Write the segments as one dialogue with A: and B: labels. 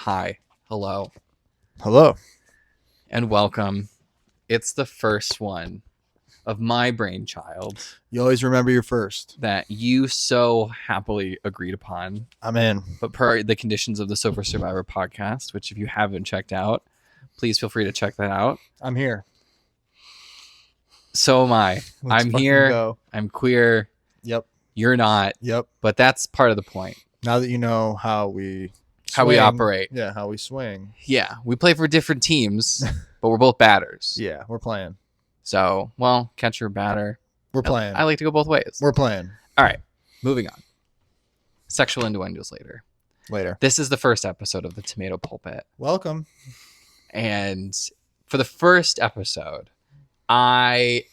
A: Hi, hello,
B: Hello.
A: and welcome. It's the first one of my brainchild
B: You always remember your first.
A: that you so happily agreed upon,
B: I'm in.
A: but per the conditions of the Sober Survivor podcast, which if you haven't checked out, please feel free to check that out.
B: I'm here.
A: So am I.
B: Let's
A: I'm
B: fucking
A: here.
B: go.
A: I'm queer.
B: Yep.
A: You're not.
B: Yep.
A: But that's part of the point.
B: Now that you know how we
A: operate.
B: Yeah, how we swing.
A: Yeah, we play for different teams, but we're both batters.
B: Yeah, we're playing.
A: So, well, catcher, batter.
B: We're playing.
A: I like to go both ways.
B: We're playing.
A: All right, moving on. Sexual innuendos later. This is the first episode of the Tomato Pulpit.
B: Welcome.
A: And for the first episode, I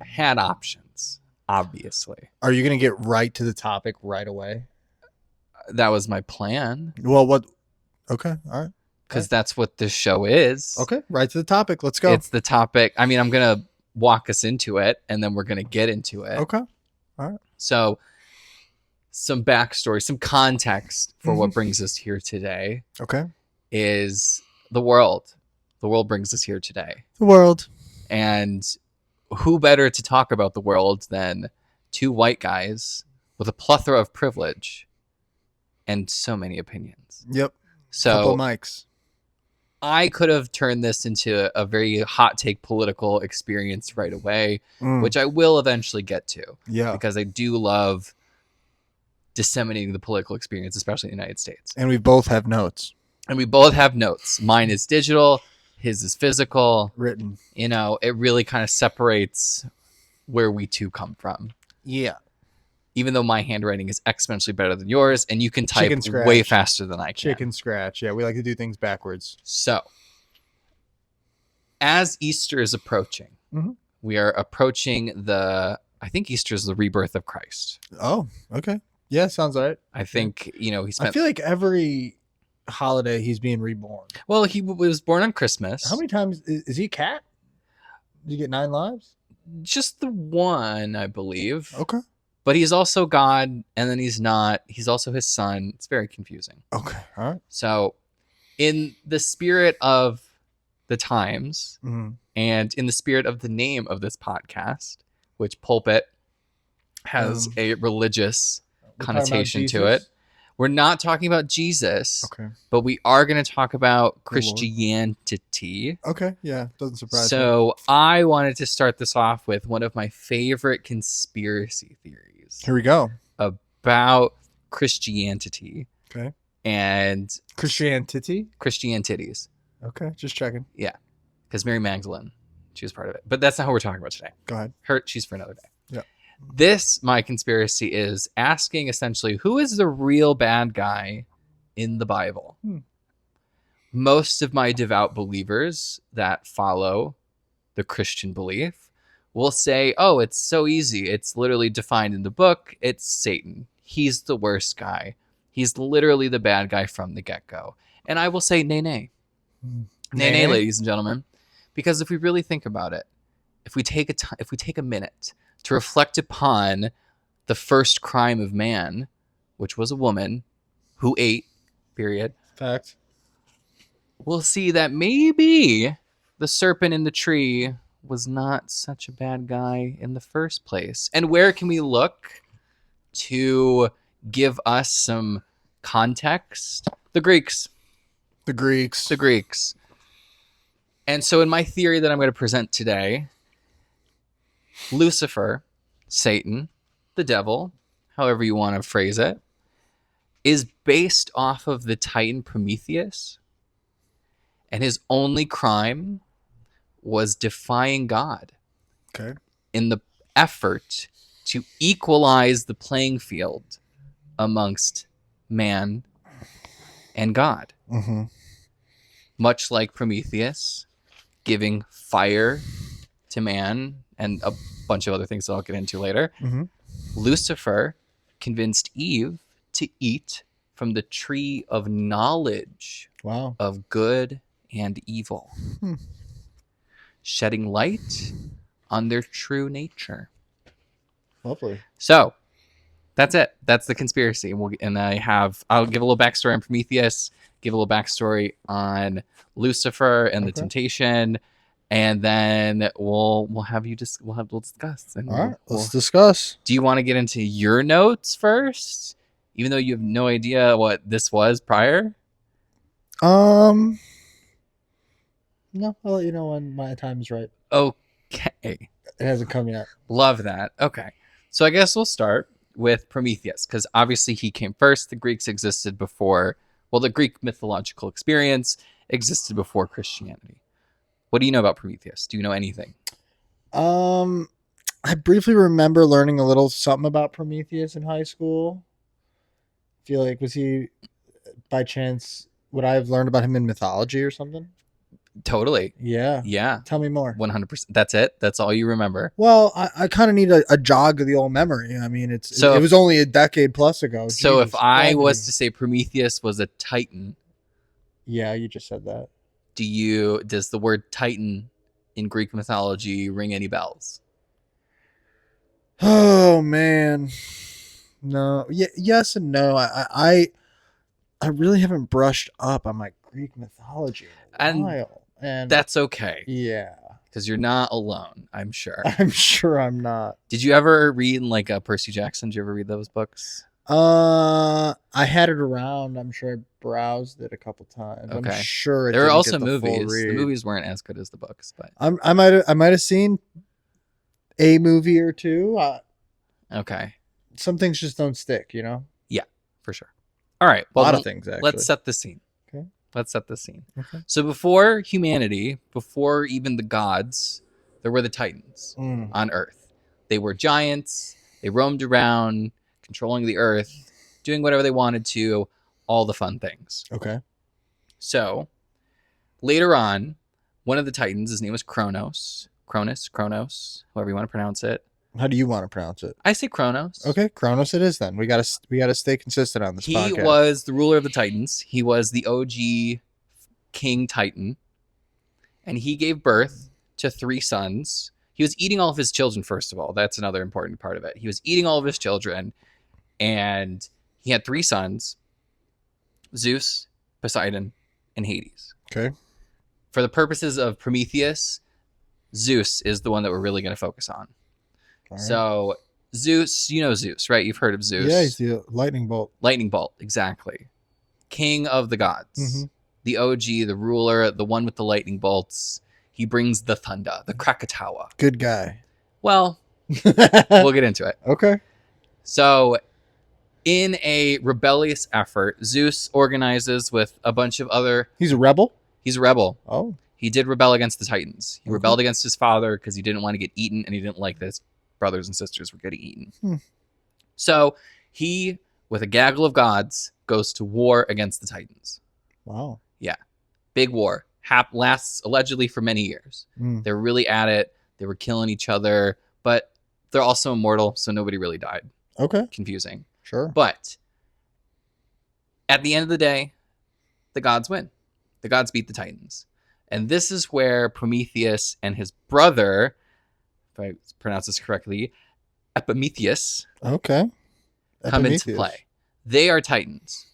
A: had options, obviously.
B: Are you going to get right to the topic right away?
A: That was my plan.
B: Well, what? Okay. All right.
A: Because that's what this show is.
B: Okay. Right to the topic. Let's go.
A: It's the topic. I mean, I'm going to walk us into it, and then we're going to get into it.
B: Okay. All right.
A: So, some backstory, some context for what brings us here today
B: Okay.
A: is the world. The world brings us here today.
B: The world.
A: And who better to talk about the world than two white guys with a plethora of privilege and so many opinions.
B: Yep.
A: So
B: Couple mics.
A: I could have turned this into a very hot take political experience right away, which I will eventually get to.
B: Yeah.
A: Because I do love disseminating the political experience, especially in the United States.
B: And we both have notes.
A: And we both have notes. Mine is digital. His is physical.
B: Written.
A: You know, it really kind of separates where we two come from.
B: Yeah.
A: Even though my handwriting is exponentially better than yours, and you can type
B: Chicken scratch.
A: way faster than I can.
B: Chicken scratch. Yeah, we like to do things backwards.
A: So, as Easter is approaching, we are approaching I think Easter is the rebirth of Christ.
B: Oh, okay. Yeah, sounds all right.
A: I think, he
B: I
A: spent...
B: feel like every holiday he's being reborn.
A: Well, he was born on Christmas.
B: How many times is he a cat? Did he get 9 lives?
A: Just the one, I believe.
B: Okay.
A: But he's also God, and then he's not. He's also his son. It's very confusing.
B: Okay. All right.
A: So, in the spirit of the times, and in the spirit of the name of this podcast, which pulpit has a religious connotation to it, we're not talking about Jesus, but we are going to talk about Christianity.
B: Okay, yeah, doesn't surprise me.
A: So I wanted to start this off with one of my favorite conspiracy theories.
B: Here we go.
A: About Christianity.
B: Okay.
A: And
B: Christiantities. Okay, just checking.
A: Yeah, because Mary Magdalene, she was part of it. But that's not what we're talking about today.
B: Go ahead.
A: She's for another day.
B: Yeah.
A: My conspiracy is asking essentially, who is the real bad guy in the Bible? Most of my devout believers that follow the Christian belief will say, oh, it's so easy. It's literally defined in the book. It's Satan. He's the worst guy. He's literally the bad guy from the get-go. And I will say, nay. Nay, ladies and gentlemen. Because if we really think about it, if we take a minute to reflect upon the first crime of man, which was a woman who ate, period.
B: Fact.
A: We'll see that maybe the serpent in the tree was not such a bad guy in the first place. And where can we look to give us some context? The Greeks. And so in my theory that I'm going to present today, Lucifer, Satan, the devil, however you want to phrase it, is based off of the Titan Prometheus. And his only crime was defying God.
B: Okay.
A: In the effort to equalize the playing field amongst man and God. Much like Prometheus giving fire to man and a bunch of other things that I'll get into later. Lucifer convinced Eve to eat from the tree of knowledge of good and evil, shedding light on their true nature.
B: Lovely.
A: So that's it. That's the conspiracy. I'll give a little backstory on Prometheus, give a little backstory on Lucifer and the temptation, and then we'll discuss. And
B: all right, let's discuss.
A: Do you want to get into your notes first, even though you have no idea what this was prior?
B: No, I'll let you know when my time is right.
A: Okay.
B: It hasn't come yet.
A: Love that. Okay. So I guess we'll start with Prometheus, because obviously he came first. The Greeks existed before, well, the Greek mythological experience existed before Christianity. What do you know about Prometheus? Do you know anything?
B: I briefly remember learning a little something about Prometheus in high school. I feel like, was he, by chance, would I have learned about him in mythology or something?
A: Totally.
B: Yeah.
A: Yeah.
B: Tell me more.
A: 100%. That's it? That's all you remember?
B: Well, I kind of need a jog of the old memory. I mean, it was only a decade plus ago.
A: So if I was to say Prometheus was a Titan.
B: Yeah, you just said that.
A: Does the word Titan in Greek mythology ring any bells?
B: Oh man. No. Yes and no. I really haven't brushed up on my Greek mythology in a while. And
A: that's okay.
B: Yeah.
A: Because you're not alone, I'm sure.
B: I'm sure I'm not.
A: Did you ever read like Percy Jackson? Did you ever read those books?
B: I had it around. I'm sure I browsed it a couple times. Okay. I'm sure
A: there were also movies. The movies weren't as good as the books, but
B: I might have seen a movie or two.
A: Okay.
B: Some things just don't stick, you know?
A: Yeah, for sure. All right. Well,
B: a lot of things, actually.
A: Let's set the scene.
B: Okay.
A: Let's set the scene.
B: Okay.
A: So before humanity, before even the gods, there were the Titans on Earth. They were giants. They roamed around, controlling the Earth, doing whatever they wanted to, all the fun things.
B: Okay.
A: So later on, one of the Titans, his name was Cronus, however you want to pronounce it.
B: How do you want to pronounce it?
A: I say Kronos.
B: Okay, Kronos it is then. We gotta stay consistent on this podcast.
A: He was the ruler of the Titans. He was the OG King Titan. And he gave birth to 3 sons. He was eating all of his children, first of all. That's another important part of it. He was eating all of his children. And he had 3 sons. Zeus, Poseidon, and Hades.
B: Okay.
A: For the purposes of Prometheus, Zeus is the one that we're really going to focus on. Right. So Zeus, you know Zeus, right? You've heard of Zeus.
B: Yeah, he's the lightning bolt.
A: Lightning bolt, exactly. King of the gods. Mm-hmm. The OG, the ruler, the one with the lightning bolts. He brings the thunder, the Krakatoa.
B: Good guy.
A: Well, we'll get into it.
B: Okay.
A: So in a rebellious effort, Zeus organizes with a bunch of other...
B: He's a rebel?
A: He's a rebel.
B: Oh.
A: He did rebel against the Titans. He rebelled against his father because he didn't want to get eaten, and he didn't like this. Brothers and sisters were getting eaten. So he, with a gaggle of gods, goes to war against the Titans.
B: Wow.
A: Yeah. Big war. Lasts allegedly for many years. They were really at it. They were killing each other, but they're also immortal, so nobody really died.
B: Okay.
A: Confusing.
B: Sure.
A: But at the end of the day, the gods win. The gods beat the Titans. And this is where Prometheus and his brother... if I pronounce this correctly, Prometheus.
B: Okay.
A: Come into play. They are Titans.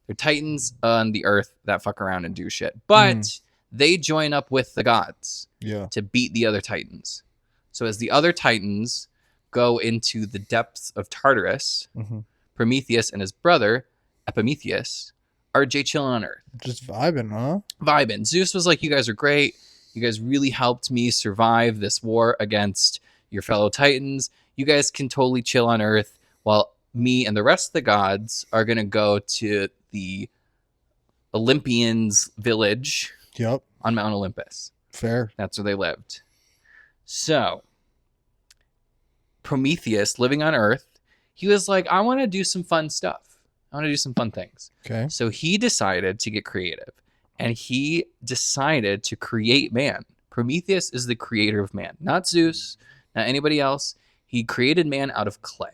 A: They're Titans on the Earth that fuck around and do shit. But they join up with the gods to beat the other Titans. So as the other Titans go into the depths of Tartarus, Prometheus and his brother, Epimetheus, are chilling on Earth.
B: Just vibing, huh?
A: Vibing. Zeus was like, you guys are great. You guys really helped me survive this war against your fellow Titans. You guys can totally chill on Earth while me and the rest of the gods are going to go to the Olympians' village on Mount Olympus.
B: Fair.
A: That's where they lived. So, Prometheus, living on Earth, he was like, I want to do some fun stuff. I want to do some fun things.
B: Okay.
A: So he decided to get creative. And he decided to create man. Prometheus is the creator of man. Not Zeus, not anybody else. He created man out of clay.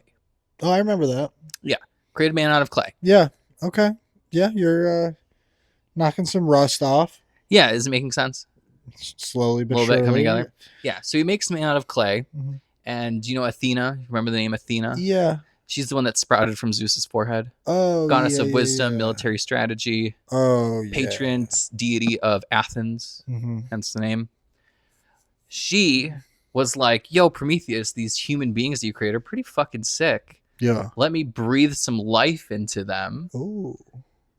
B: Oh, I remember that.
A: Yeah. Created man out of clay.
B: Yeah. Okay. Yeah, you're knocking some rust off.
A: Yeah, is it making sense?
B: Slowly but
A: surely. A little bit coming together. Yeah. So he makes man out of clay. And do you know Athena? Remember the name Athena?
B: Yeah.
A: She's the one that sprouted from Zeus's forehead.
B: Oh,
A: Goddess
B: yeah,
A: of
B: yeah,
A: wisdom,
B: yeah.
A: military strategy,
B: Oh, yeah.
A: patron deity of Athens, hence the name. She was like, yo, Prometheus, these human beings that you create are pretty fucking sick.
B: Yeah.
A: Let me breathe some life into them.
B: Ooh.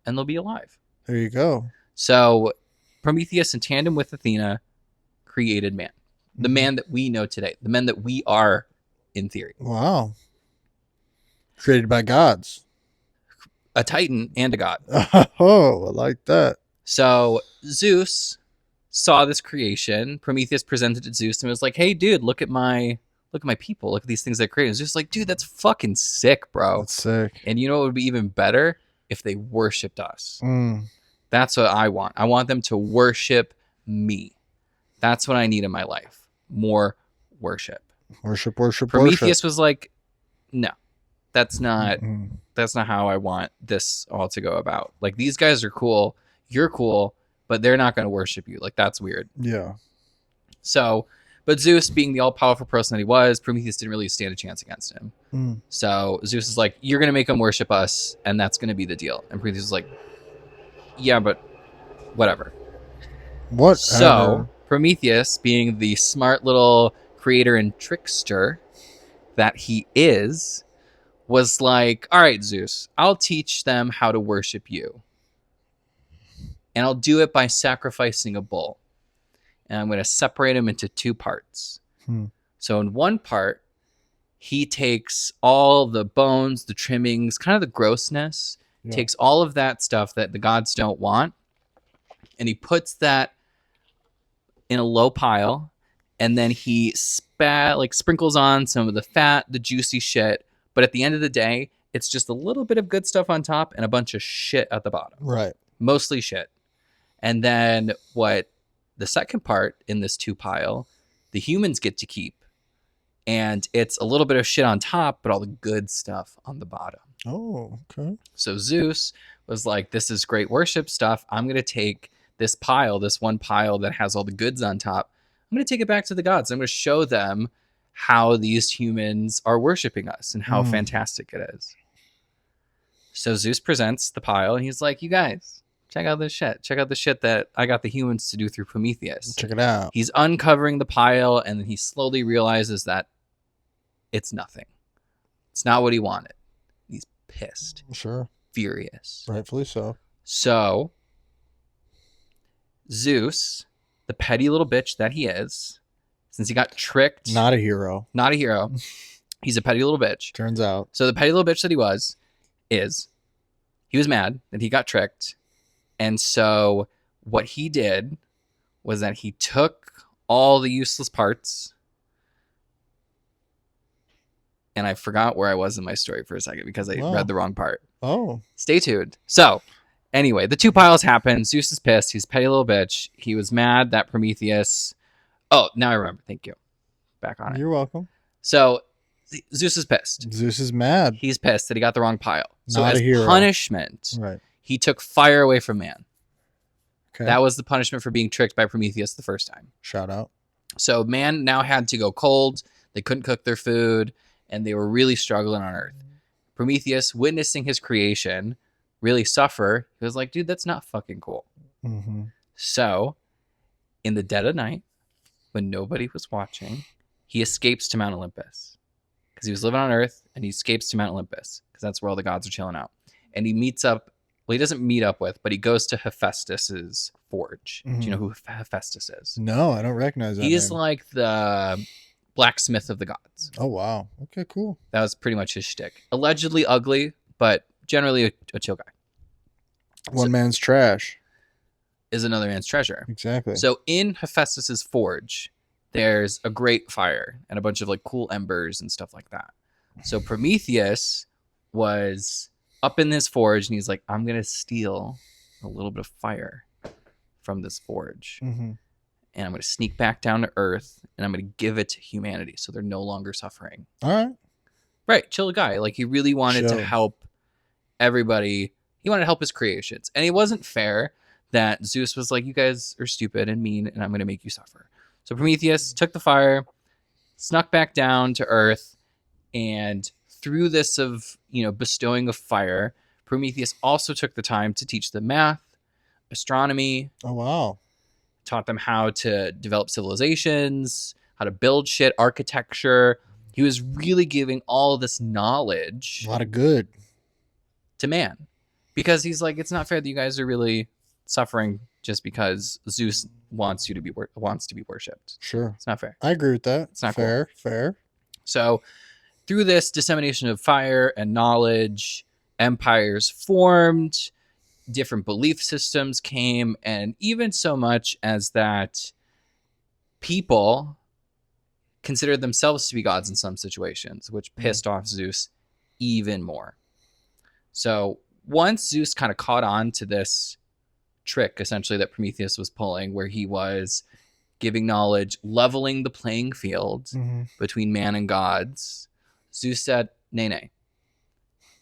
A: And they'll be alive.
B: There you go.
A: So Prometheus, in tandem with Athena, created man. The man that we know today. The men that we are, in theory.
B: Wow. Created by gods.
A: A titan and a god.
B: Oh, I like that.
A: So Zeus saw this creation. Prometheus presented it to Zeus and was like, hey, dude, look at my people. Look at these things I created. Zeus was like, dude, that's fucking sick, bro.
B: That's sick.
A: And you know what would be even better? If they worshipped us. That's what I want. I want them to worship me. That's what I need in my life. More worship.
B: Worship.
A: Prometheus was like, no, that's not how I want this all to go about. Like, these guys are cool. You're cool, but they're not going to worship you. Like, that's weird.
B: Yeah.
A: So, but Zeus, being the all-powerful person that he was, Prometheus didn't really stand a chance against him. So Zeus is like, you're going to make them worship us, and that's going to be the deal. And Prometheus is like, yeah, but whatever. So Prometheus, being the smart little creator and trickster that he is, was like, all right, Zeus, I'll teach them how to worship you. And I'll do it by sacrificing a bull. And I'm going to separate him into two parts. So in one part, he takes all the bones, the trimmings, kind of the grossness, takes all of that stuff that the gods don't want, and he puts that in a low pile, and then he sprinkles on some of the fat, the juicy shit, but at the end of the day, it's just a little bit of good stuff on top and a bunch of shit at the bottom.
B: Right.
A: Mostly shit. And then what the second part in this two pile, the humans get to keep. And it's a little bit of shit on top, but all the good stuff on the bottom.
B: Oh, okay.
A: So Zeus was like, this is great worship stuff. I'm going to take this pile, this one pile that has all the goods on top. I'm going to take it back to the gods. I'm going to show them how these humans are worshiping us and how fantastic it is. So Zeus presents the pile and he's like, you guys, check out this shit. Check out the shit that I got the humans to do through Prometheus.
B: Check it out.
A: He's uncovering the pile and then he slowly realizes that it's nothing. It's not what he wanted. He's pissed.
B: Sure.
A: Furious.
B: Rightfully so. So
A: Zeus, the petty little bitch that he is, since he got tricked.
B: Not a hero.
A: He's a petty little bitch.
B: Turns out.
A: So the petty little bitch that he was mad that he got tricked. And so what he did was that he took all the useless parts. And I forgot where I was in my story for a second because I read the wrong part.
B: Oh.
A: Stay tuned. So anyway, the two piles happen. Zeus is pissed. He's a petty little bitch. He was mad that Prometheus... Oh, now I remember. Thank you. Back on it.
B: You're welcome.
A: So Zeus is pissed.
B: Zeus is mad.
A: He's pissed that he got the wrong pile. So
B: Not
A: as
B: a hero.
A: punishment, he took fire away from man. Okay. That was the punishment for being tricked by Prometheus the first time.
B: Shout out.
A: So man now had to go cold. They couldn't cook their food. And they were really struggling on Earth. Prometheus, witnessing his creation really suffer, he was like, dude, that's not fucking cool. So, in the dead of night, when nobody was watching, he escapes to Mount Olympus. Because he was living on Earth, and he escapes to Mount Olympus. Because that's where all the gods are chilling out. And he meets up, well, he doesn't meet up with, but he goes to Hephaestus's forge. Do you know who Hephaestus is?
B: No, I don't recognize that
A: He's
B: name.
A: like the blacksmith of the gods.
B: Oh, wow. Okay, cool.
A: That was pretty much his shtick. Allegedly ugly, but generally a chill guy.
B: One man's trash
A: is another man's treasure.
B: Exactly.
A: So in Hephaestus's forge, there's a great fire and a bunch of like cool embers and stuff like that. So Prometheus was up in this forge and he's like, I'm going to steal a little bit of fire from this forge. And I'm going to sneak back down to Earth and I'm going to give it to humanity so they're no longer suffering.
B: All right.
A: Right. Chill guy. Like he really wanted to help everybody. He wanted to help his creations. And it wasn't fair that Zeus was like, you guys are stupid and mean and I'm going to make you suffer. So Prometheus took the fire, snuck back down to Earth and through this of, bestowing of fire, Prometheus also took the time to teach them math, astronomy.
B: Oh, wow.
A: Taught them how to develop civilizations, how to build shit, architecture. He was really giving all this knowledge.
B: A lot of good.
A: To man. Because he's like, it's not fair that you guys are really suffering just because Zeus wants to be worshipped.
B: Sure.
A: It's not fair.
B: I agree with that.
A: It's not
B: fair. Cool. Fair.
A: So through this dissemination of fire and knowledge, empires formed, different belief systems came, and even so much as that people considered themselves to be gods in some situations, which pissed off Zeus even more. So once Zeus kind of caught on to this trick, essentially, that Prometheus was pulling, where he was giving knowledge, leveling the playing field between man and gods, Zeus said, nay,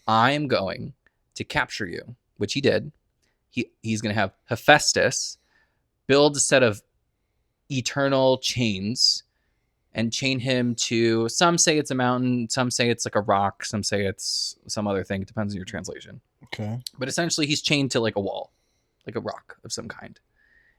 A: I am going to capture you, which he did. He's going to have Hephaestus build a set of eternal chains and chain him to, some say it's a mountain, some say it's like a rock, some say it's some other thing. It depends on your translation.
B: Okay.
A: But essentially he's chained to like a wall, like a rock of some kind.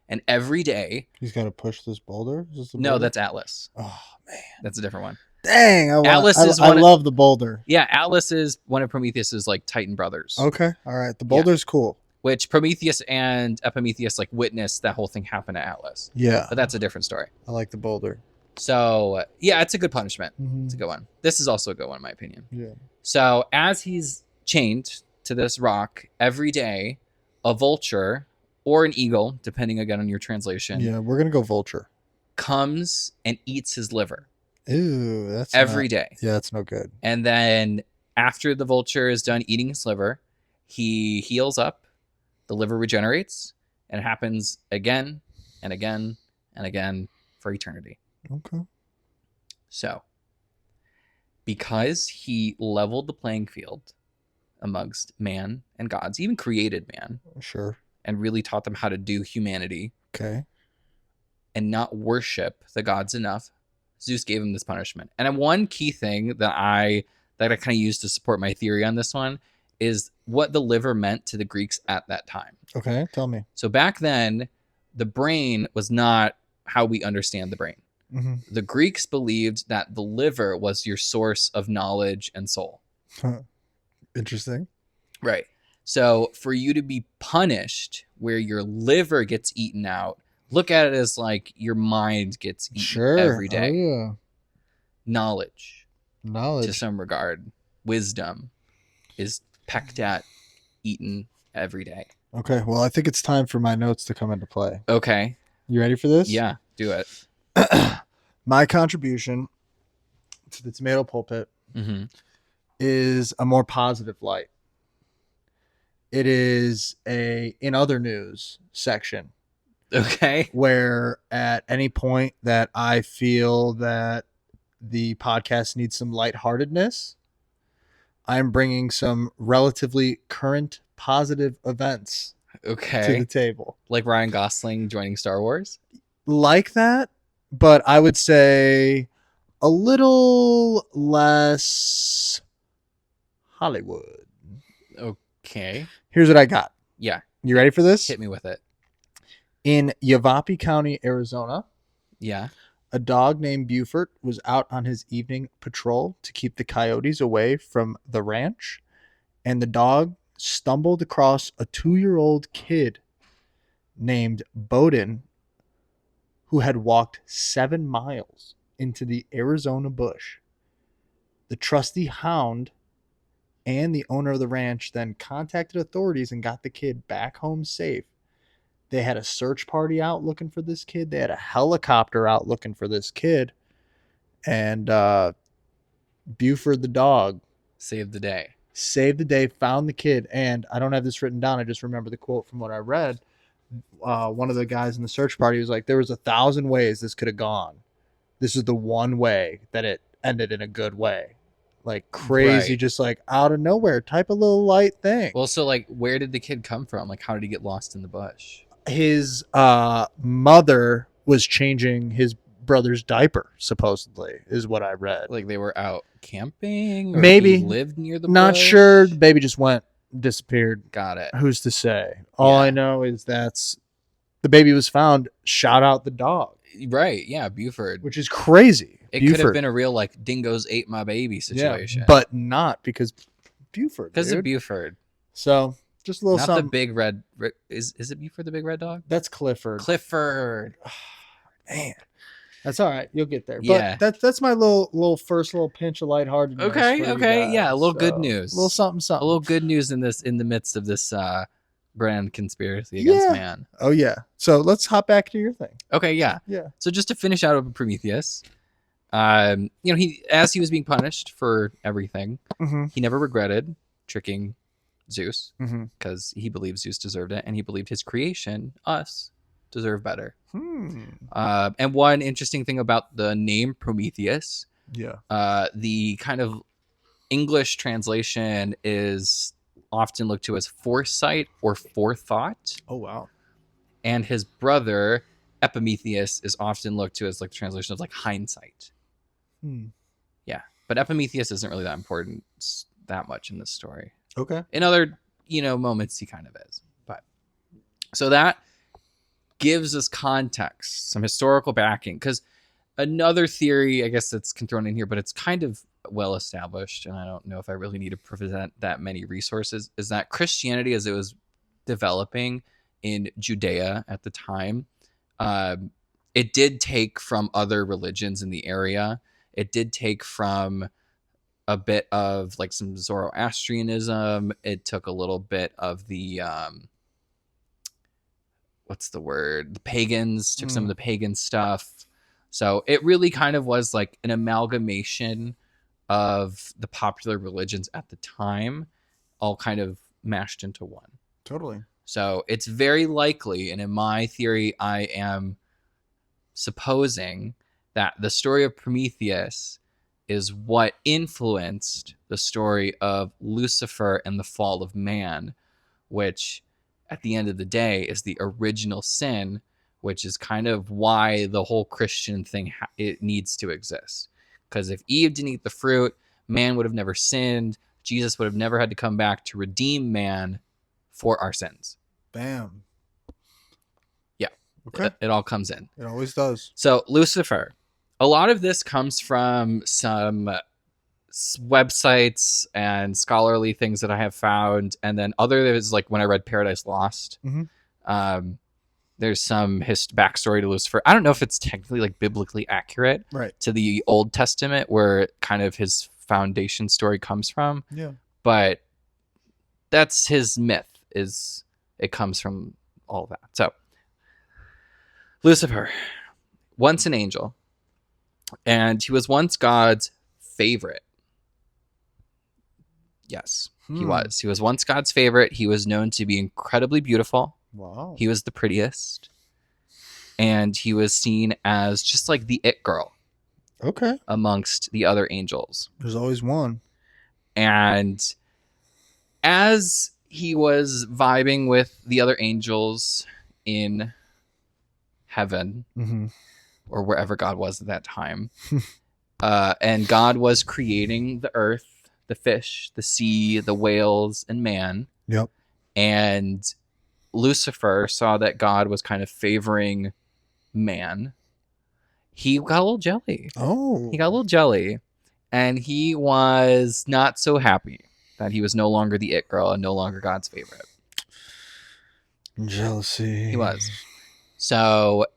A: And every day...
B: He's got to push this boulder?
A: No, that's Atlas.
B: Oh, man.
A: That's a different one.
B: Dang. I love the boulder.
A: Yeah, Atlas is one of Prometheus's like Titan brothers.
B: Okay. All right. The boulder's cool.
A: Which Prometheus and Epimetheus like witnessed that whole thing happen to Atlas.
B: Yeah.
A: But that's a different story.
B: I like the boulder.
A: So, yeah, it's a good punishment. It's a good one. This is also a good one, in my opinion.
B: Yeah.
A: So, as he's chained to this rock, every day, a vulture or an eagle, depending again on your translation.
B: Yeah, we're going to go vulture.
A: Comes and eats his liver.
B: Ew, that's
A: every day.
B: Yeah, that's no good.
A: And then after the vulture is done eating his liver, he heals up, the liver regenerates, and it happens again and again and again for eternity.
B: Okay.
A: So, because he leveled the playing field amongst man and gods, even created man.
B: Sure.
A: And really taught them how to do humanity.
B: Okay.
A: And not worship the gods enough, Zeus gave him this punishment. And one key thing that I kind of used to support my theory on this one is what the liver meant to the Greeks at that time.
B: Okay, tell me.
A: So back then, the brain was not how we understand the brain. The Greeks believed that the liver was your source of knowledge and soul.
B: Interesting.
A: Right. So for you to be punished where your liver gets eaten out, look at it as like your mind gets eaten every day.
B: Oh, yeah.
A: Knowledge.
B: To
A: some regard. Wisdom is pecked at, eaten every day.
B: Okay. Well, I think it's time for my notes to come into play.
A: Okay.
B: You ready for this?
A: Yeah, do it.
B: My contribution to the tomato pulpit is a more positive light. It is a in other news section.
A: Okay.
B: Where at any point that I feel that the podcast needs some lightheartedness, I'm bringing some relatively current positive events to the table.
A: Like Ryan Gosling joining Star Wars?
B: Like that, but I would say a little less Hollywood.
A: Okay.
B: Here's what I got.
A: Yeah.
B: You ready for this?
A: Hit me with it.
B: In Yavapai County, Arizona.
A: Yeah.
B: A dog named Buford was out on his evening patrol to keep the coyotes away from the ranch, and the dog stumbled across a 2-year-old kid named Bowden who had walked 7 miles into the Arizona bush. The trusty hound and the owner of the ranch then contacted authorities and got the kid back home safe. They had a search party out looking for this kid. They had a helicopter out looking for this kid. And Buford the dog
A: saved the day.
B: Found the kid. And I don't have this written down. I just remember the quote from what I read. One of the guys in the search party was like, there was 1,000 ways this could have gone. This is the one way that it ended in a good way. Like crazy, right. Just like out of nowhere type of little light thing.
A: Well, so like, where did the kid come from? Like, how did he get lost in the bush?
B: His mother was changing his brother's diaper, supposedly, is what I read.
A: Like they were out camping, or
B: Maybe.
A: he lived near the
B: Not
A: bush?
B: sure. The baby just went, disappeared.
A: Got it.
B: Who's to say? All
A: Yeah.
B: I know is that's the baby was found. Shout out the dog,
A: Right? Yeah, Buford.
B: which is crazy.
A: It could have been a real like dingoes ate my baby situation,
B: but not because Buford.
A: because
B: Dude.
A: of Buford.
B: So just a little
A: Not
B: something.
A: the big red. Is it Buford the big red dog?
B: That's Clifford.
A: Clifford.
B: Man, that's all right. You'll get there.
A: Yeah.
B: But that's my little first little pinch of lightheartedness.
A: Okay.
B: for you
A: Okay.
B: guys.
A: Yeah. A little good
B: So,
A: news.
B: A little something.
A: A little good news in the midst of this grand conspiracy against man.
B: Oh yeah. So let's hop back to your thing.
A: Okay. Yeah.
B: Yeah.
A: So just to finish out of Prometheus, as he was being punished for everything, he never regretted tricking Zeus because he believed Zeus deserved it, and he believed his creation, us, deserve better. And one interesting thing about the name Prometheus, the kind of English translation is often looked to as foresight or forethought.
B: Oh wow.
A: And his brother Epimetheus is often looked to as like the translation of like hindsight. Yeah, but Epimetheus isn't really that important that much in this story.
B: Okay.
A: In other moments he kind of is, but so that gives us context, some historical backing, because another theory I guess that's thrown in here, but it's kind of well established, and I don't know if I really need to present that many resources, is that Christianity, as it was developing in Judea at the time, it did take from other religions in the area. It did take from a bit of like some Zoroastrianism. It took a little bit of the the pagans, took some of the pagan stuff. So it really kind of was like an amalgamation of the popular religions at the time, all kind of mashed into one.
B: Totally.
A: So it's very likely, and in my theory, I am supposing that the story of Prometheus is what influenced the story of Lucifer and the fall of man, which at the end of the day is the original sin, which is kind of why the whole Christian thing it needs to exist. Because if Eve didn't eat the fruit, man would have never sinned. Jesus would have never had to come back to redeem man for our sins.
B: Bam.
A: Yeah.
B: Okay.
A: It all comes in.
B: It always does.
A: So Lucifer, a lot of this comes from some websites and scholarly things that I have found, and then there's like when I read Paradise Lost, there's some backstory to Lucifer. I don't know if it's technically like biblically accurate to the Old Testament, where kind of his foundation story comes from.
B: Yeah,
A: but that's his myth. It comes from all that. So Lucifer, once an angel, and he was once God's favorite. Yes, he was. He was once God's favorite. He was known to be incredibly beautiful.
B: Wow.
A: He was the prettiest. And he was seen as just like the it girl.
B: Okay.
A: Amongst the other angels.
B: There's always one.
A: And as he was vibing with the other angels in heaven, or wherever God was at that time, and God was creating the earth, the fish, the sea, the whales, and man.
B: Yep.
A: And Lucifer saw that God was kind of favoring man. He got a little jelly.
B: Oh.
A: He got a little jelly. And he was not so happy that he was no longer the it girl and no longer God's favorite.
B: Jealousy.
A: He was. So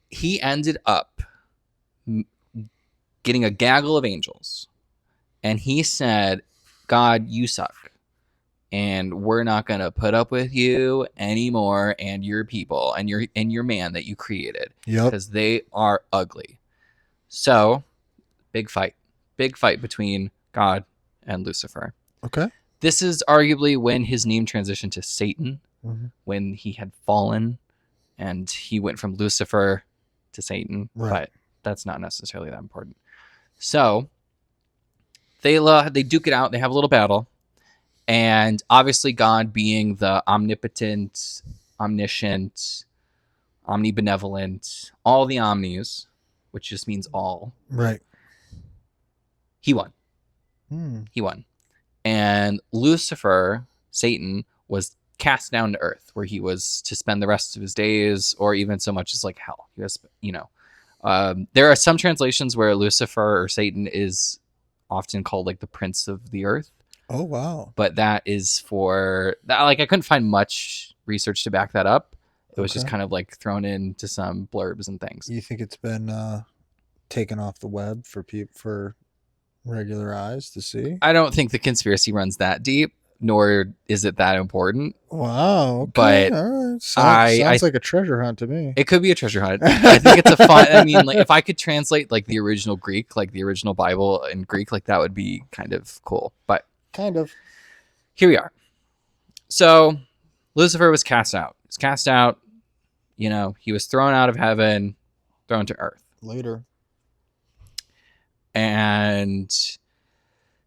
A: he ended up getting a gaggle of angels. And he said, God, you suck. And we're not going to put up with you anymore, and your people and your man that you created.
B: Yep.
A: Because they are ugly. So, big fight between God and Lucifer.
B: Okay.
A: This is arguably when his name transitioned to Satan, when he had fallen, and he went from Lucifer to Satan. Right. But that's not necessarily that important. So they duke it out. They have a little battle. And obviously God, being the omnipotent, omniscient, omnibenevolent, all the omnis, which just means all.
B: Right.
A: He won. He won. And Lucifer, Satan, was cast down to earth, where he was to spend the rest of his days, or even so much as like hell. He was, there are some translations where Lucifer or Satan is often called like the prince of the earth.
B: Oh, wow.
A: But that is for that. Like, I couldn't find much research to back that up. It was just kind of like thrown into some blurbs and things.
B: You think it's been taken off the web for regular eyes to see?
A: I don't think the conspiracy runs that deep, nor is it that important.
B: Wow. Okay.
A: But
B: all right. Sounds like a treasure hunt to me.
A: It could be a treasure hunt. I think it's a fun. I mean, like, if I could translate like the original Greek, like the original Bible in Greek, like that would be kind of cool. But
B: kind of.
A: Here we are. So Lucifer was cast out. He was cast out. He was thrown out of heaven, thrown to earth.
B: Later.
A: And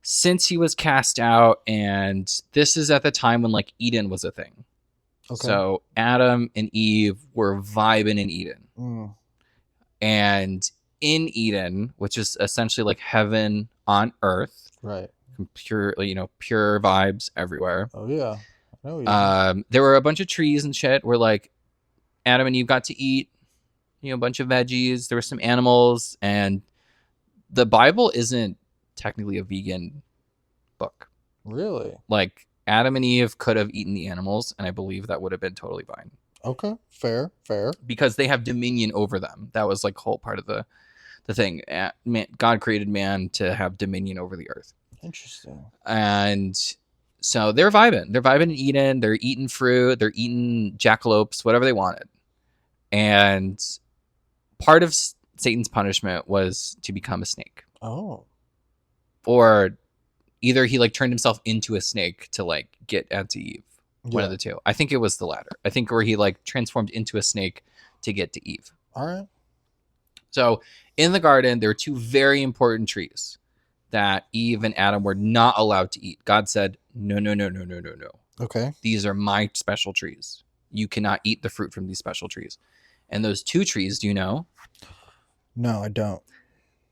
A: since he was cast out, and this is at the time when like Eden was a thing. Okay. So Adam and Eve were vibing in Eden. And in Eden, which is essentially like heaven on earth.
B: Right.
A: Pure vibes everywhere.
B: Oh yeah.
A: There were a bunch of trees and shit where like Adam and Eve got to eat, a bunch of veggies. There were some animals, and the Bible isn't technically a vegan book.
B: Really?
A: Like Adam and Eve could have eaten the animals, and I believe that would have been totally fine.
B: Okay, fair.
A: Because they have dominion over them. That was like whole part of the thing. God created man to have dominion over the earth.
B: Interesting.
A: And so they're vibing. They're vibing in Eden. They're eating fruit. They're eating jackalopes, whatever they wanted. And part of Satan's punishment was to become a snake.
B: Oh.
A: Or either he like turned himself into a snake to like get at Eve. One of the two. I think it was the latter. I think where he like transformed into a snake to get to Eve.
B: All right.
A: So in the garden, there are two very important trees that Eve and Adam were not allowed to eat. God said, no.
B: Okay.
A: These are my special trees. You cannot eat the fruit from these special trees. And those two trees, do you know?
B: No, I don't.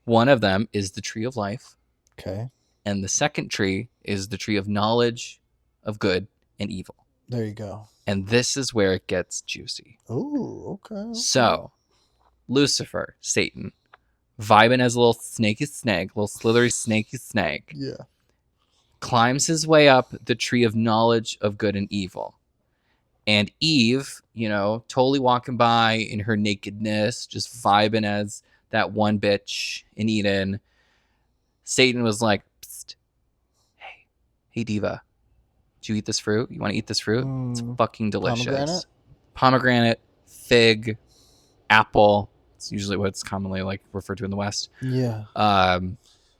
A: One of them is the tree of life.
B: Okay.
A: And the second tree is the tree of knowledge of good and evil.
B: There you go.
A: And this is where it gets juicy.
B: Oh, okay.
A: So, Lucifer, Satan, vibing as a little snaky snake, little slithery snaky snake.
B: Yeah.
A: Climbs his way up the tree of knowledge of good and evil. And Eve, totally walking by in her nakedness, just vibing as that one bitch in Eden. Satan was like, psst, hey diva, do you eat this fruit? You want to eat this fruit? It's fucking delicious. Pomegranate, fig, apple. It's usually what's commonly like referred to in the West.
B: Yeah.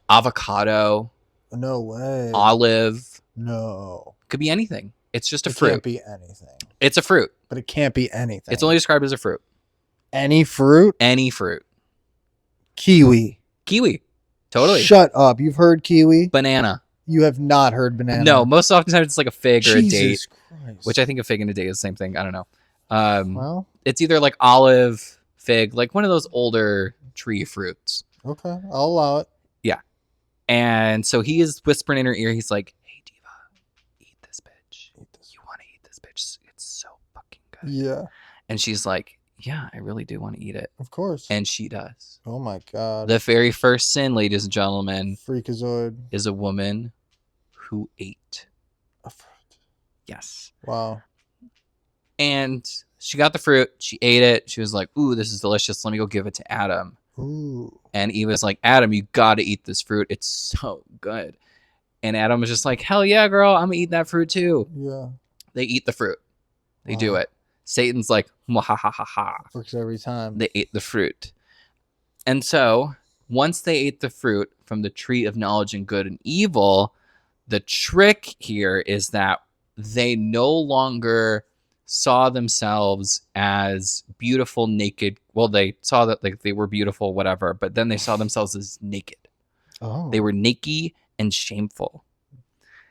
A: Avocado.
B: No way.
A: Olive.
B: No.
A: Could be anything. It's just a fruit. It
B: can't be anything.
A: It's a fruit.
B: But it can't be anything.
A: It's only described as a fruit.
B: Any fruit?
A: Any fruit.
B: Kiwi.
A: Totally.
B: Shut up. You've heard kiwi?
A: Banana.
B: You have not heard banana.
A: No, most oftentimes it's like a fig or a date.
B: Jesus Christ.
A: Which I think a fig and a date is the same thing. I don't know.
B: Well,
A: it's either like olive, fig, like one of those older tree fruits.
B: Okay, I'll allow it.
A: Yeah. And so he is whispering in her ear. He's like, hey, diva, eat this bitch. You want to eat this bitch? It's so fucking good.
B: Yeah.
A: And she's like, yeah, I really do want to eat it.
B: Of course.
A: And she does.
B: Oh my God.
A: The very first sin, ladies and gentlemen,
B: Freakazoid,
A: is a woman who ate
B: a fruit.
A: Yes.
B: Wow.
A: And she got the fruit. She ate it. She was like, ooh, this is delicious. Let me go give it to Adam.
B: Ooh.
A: And Eve was like, Adam, you got to eat this fruit. It's so good. And Adam was just like, hell yeah, girl. I'm going to eat that fruit too.
B: Yeah.
A: They eat the fruit. They do it. Satan's like, ha.
B: Works every time.
A: They ate the fruit. And so once they ate the fruit from the tree of knowledge and good and evil, the trick here is that they no longer saw themselves as beautiful, naked. Well, they saw that like they were beautiful, whatever, but then they saw themselves as naked.
B: Oh.
A: They were naked and shameful.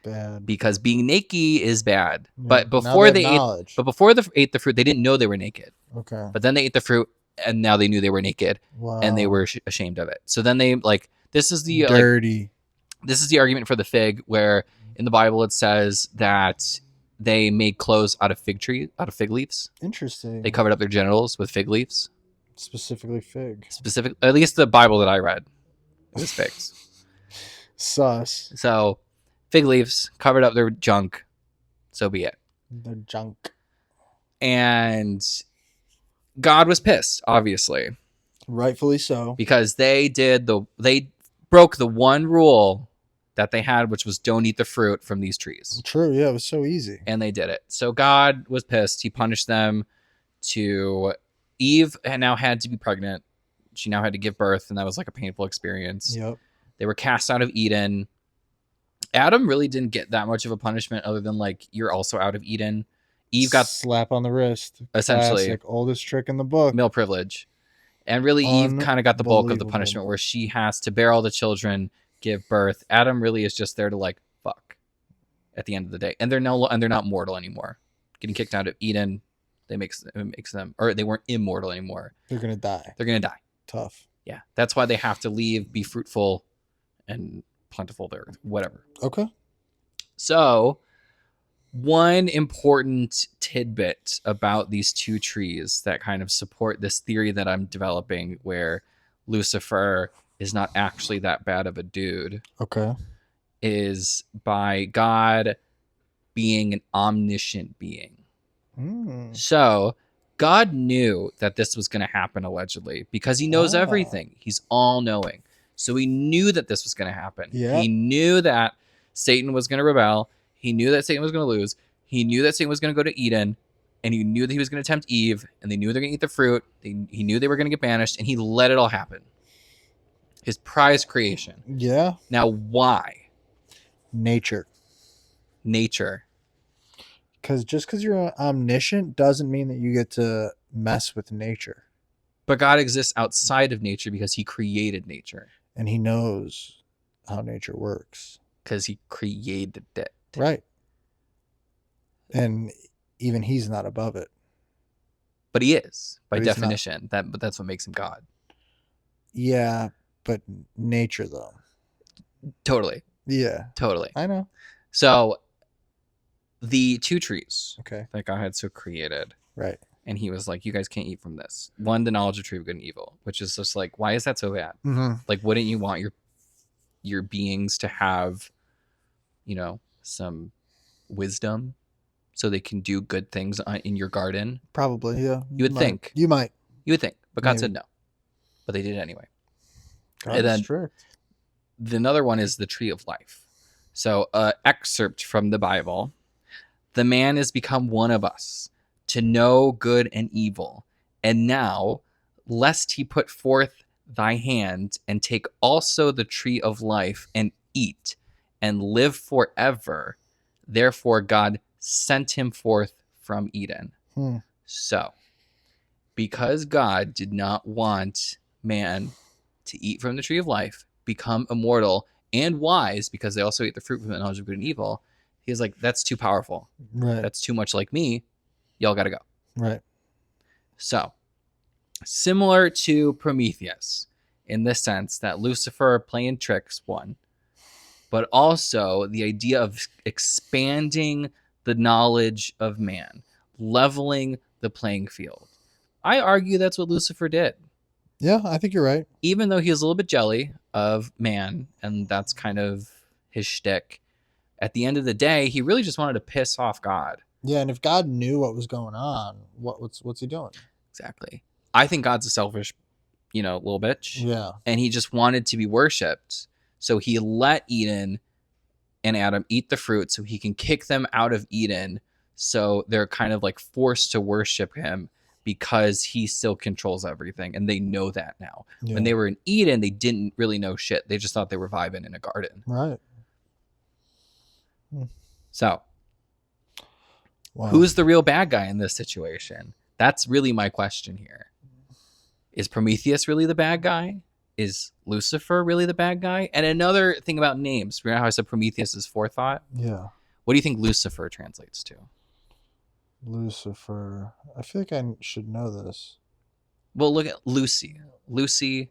B: Bad.
A: Because being naked is bad.
B: Yeah,
A: but before they ate the fruit, they didn't know they were naked.
B: Okay.
A: But then they ate the fruit and now they knew they were naked,
B: Wow.
A: and they were ashamed of it. So then they this is the
B: dirty.
A: This is the argument for the fig, where in the Bible it says that they made clothes out of fig leaves.
B: Interesting.
A: They covered up their genitals with fig leaves.
B: Specifically fig.
A: At least the Bible that I read, it was figs.
B: Sus.
A: So fig leaves covered up their junk. So be it.
B: Their junk.
A: And God was pissed, obviously.
B: Rightfully so.
A: Because they broke the one rule that they had, which was don't eat the fruit from these trees.
B: True, yeah, it was so easy.
A: And they did it. So God was pissed. He punished them. Eve now had to be pregnant. She now had to give birth, and that was like a painful experience.
B: Yep.
A: They were cast out of Eden. Adam really didn't get that much of a punishment other than like, you're also out of Eden. Eve got
B: slap on the wrist.
A: Essentially.
B: Classic, oldest trick in the book.
A: Male privilege. And really Eve kind of got the bulk of the punishment, where she has to bear all the children, give birth. Adam really is just there to like fuck at the end of the day. And they're not mortal anymore. Getting kicked out of Eden, it makes them, or they weren't immortal anymore.
B: They're going to die.
A: They're going to die.
B: Tough.
A: Yeah. That's why they have to leave, be fruitful and plentiful there, whatever.
B: Okay.
A: So, one important tidbit about these two trees that kind of support this theory that I'm developing, where Lucifer is not actually that bad of a dude.
B: Okay.
A: Is by God being an omniscient being. So God knew that this was going to happen, allegedly, because he knows everything. He's all knowing. So he knew that this was going to happen.
B: Yeah.
A: He knew that Satan was going to rebel. He knew that Satan was going to lose. He knew that Satan was going to go to Eden, and he knew that he was going to tempt Eve, and they knew they're going to eat the fruit. He knew they were going to get banished, and he let it all happen. His prized creation.
B: Yeah.
A: Now, why?
B: Nature. Because just because you're omniscient doesn't mean that you get to mess with nature.
A: But God exists outside of nature because he created nature.
B: And he knows how nature works.
A: Because he created it.
B: Right. And even he's not above it.
A: But he is, by definition. But that's what makes him God.
B: Yeah, but nature, though.
A: Totally.
B: Yeah.
A: Totally.
B: I know.
A: So, the two trees that God had so created.
B: Right.
A: And he was like, you guys can't eat from this. One, the knowledge of tree of good and evil, which is just like, why is that so bad?
B: Mm-hmm.
A: Like, wouldn't you want your beings to have, some wisdom so they can do good things in your garden?
B: Probably, yeah.
A: You would think.
B: You might.
A: You would think. But God said no. But they did it anyway.
B: God and then strict.
A: Another one is the tree of life. So, excerpt from the Bible. The man has become one of us, to know good and evil. And now, lest he put forth thy hand, and take also the tree of life, and eat, and live forever. Therefore God sent him forth from Eden. So, because God did not want man to eat from the tree of life, become immortal and wise, because they also ate the fruit from the knowledge of good and evil, he's like, that's too powerful.
B: Right.
A: That's too much like me. Y'all got to go.
B: Right.
A: So, similar to Prometheus, in the sense that Lucifer playing tricks, one, but also the idea of expanding the knowledge of man, leveling the playing field. I argue that's what Lucifer did.
B: Yeah, I think you're right.
A: Even though he was a little bit jelly of man, and that's kind of his shtick, at the end of the day, he really just wanted to piss off God.
B: Yeah, and if God knew what was going on, what's he doing?
A: Exactly. I think God's a selfish, little bitch.
B: Yeah.
A: And he just wanted to be worshipped. So he let Eden and Adam eat the fruit so he can kick them out of Eden. So they're kind of like forced to worship him because he still controls everything. And they know that now. Yeah. When they were in Eden, they didn't really know shit. They just thought they were vibing in a garden.
B: Right.
A: So,
B: wow.
A: Who's the real bad guy in this situation? That's really my question here. Is Prometheus really the bad guy? Is Lucifer really the bad guy? And another thing about names. Remember how I said Prometheus is forethought?
B: Yeah.
A: What do you think Lucifer translates to?
B: Lucifer. I feel like I should know this.
A: Well, look at Lucy. Lucy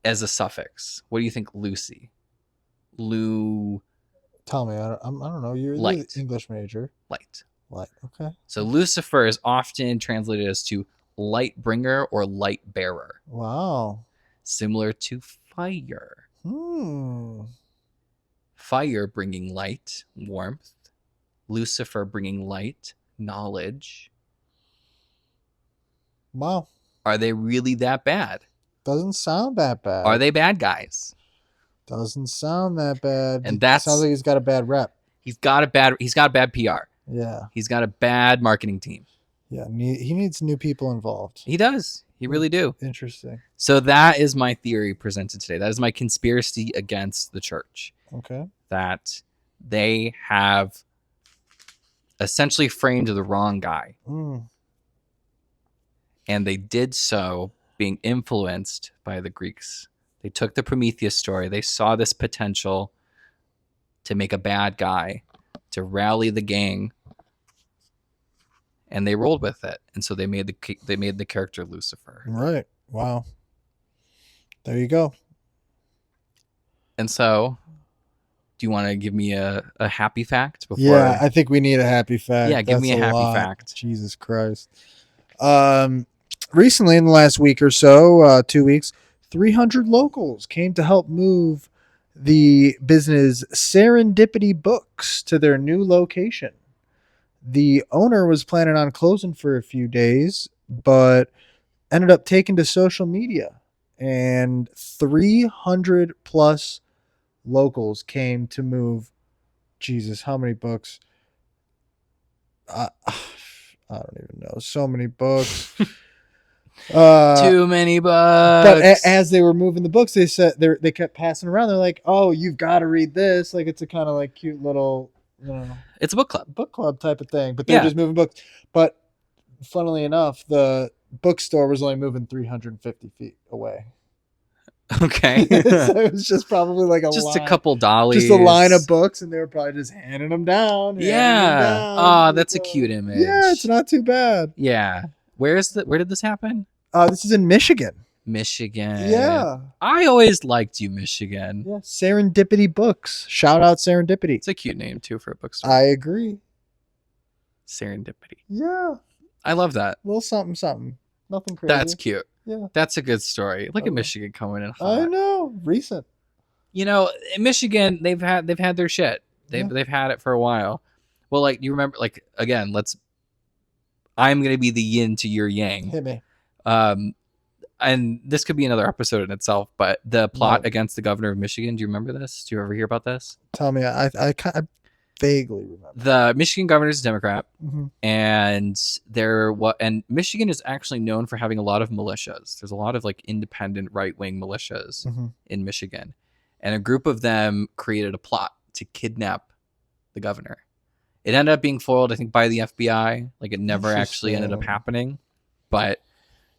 A: as a suffix. What do you think, Lucy?
B: Tell me. I don't know. You're
A: Light.
B: the English major.
A: Light.
B: Light. Okay.
A: So Lucifer is often translated as to light bringer or light bearer.
B: Wow.
A: Similar to fire. Fire bringing light, warmth. Lucifer bringing light, knowledge.
B: Wow.
A: Are they really that bad?
B: Doesn't sound that bad.
A: Are they bad guys?
B: Doesn't sound that bad.
A: And that
B: sounds like he's got a bad rep.
A: He's got a bad PR.
B: Yeah.
A: He's got a bad marketing team.
B: Yeah, he needs new people involved.
A: He does. He really do.
B: Interesting.
A: So that is my theory presented today. That is my conspiracy against the church.
B: Okay.
A: That they have essentially framed the wrong guy. And they did so being influenced by the Greeks. They took the Prometheus story. They saw this potential to make a bad guy, to rally the gang, and they rolled with it. And so they made the character Lucifer.
B: Right. Wow. There you go.
A: And so, do you want to give me a happy fact before?
B: Yeah, I think we need a happy fact.
A: Yeah, give me a happy fact.
B: Jesus Christ. Recently, in the last week or so, 2 weeks, 300 locals came to help move the business Serendipity Books to their new location. The owner was planning on closing for a few days, but ended up taking to social media, and 300 plus locals came to move. Jesus, how many books? I don't even know. So many books.
A: Too many books.
B: But as they were moving the books, they said they kept passing around. They're like, "Oh, you've got to read this." Like it's a kind of like cute little,
A: it's a book
B: club type of thing. But they're just moving books. But funnily enough, the bookstore was only moving 350 feet away.
A: Okay.
B: So it was just probably like
A: a couple dollies.
B: Just a line of books, and they were probably just handing them down.
A: Oh, that's a cute image.
B: Yeah, it's not too bad.
A: Yeah. Where did this happen?
B: This is in Michigan.
A: Michigan.
B: Yeah.
A: I always liked you, Michigan.
B: Yeah. Serendipity Books. Shout out Serendipity.
A: It's a cute name too for a bookstore.
B: I agree.
A: Serendipity.
B: Yeah.
A: I love that.
B: A little something. Nothing crazy.
A: That's cute.
B: Yeah.
A: That's a good story. Look at Michigan coming in hot.
B: I know. Recent.
A: In Michigan, they've had their shit. They've had it for a while. Well, like you remember, like again, I'm gonna be the yin to your yang.
B: Hit me.
A: And this could be another episode in itself, but the plot against the governor of Michigan. Do you remember this? Do you ever hear about this?
B: Tell me. I vaguely remember.
A: The Michigan governor is a Democrat, and
B: Mm-hmm.
A: Michigan is actually known for having a lot of militias. There's a lot of like independent right-wing militias in Michigan, and a group of them created a plot to kidnap the governor. It ended up being foiled, I think, by the FBI. Like it never actually ended up happening, but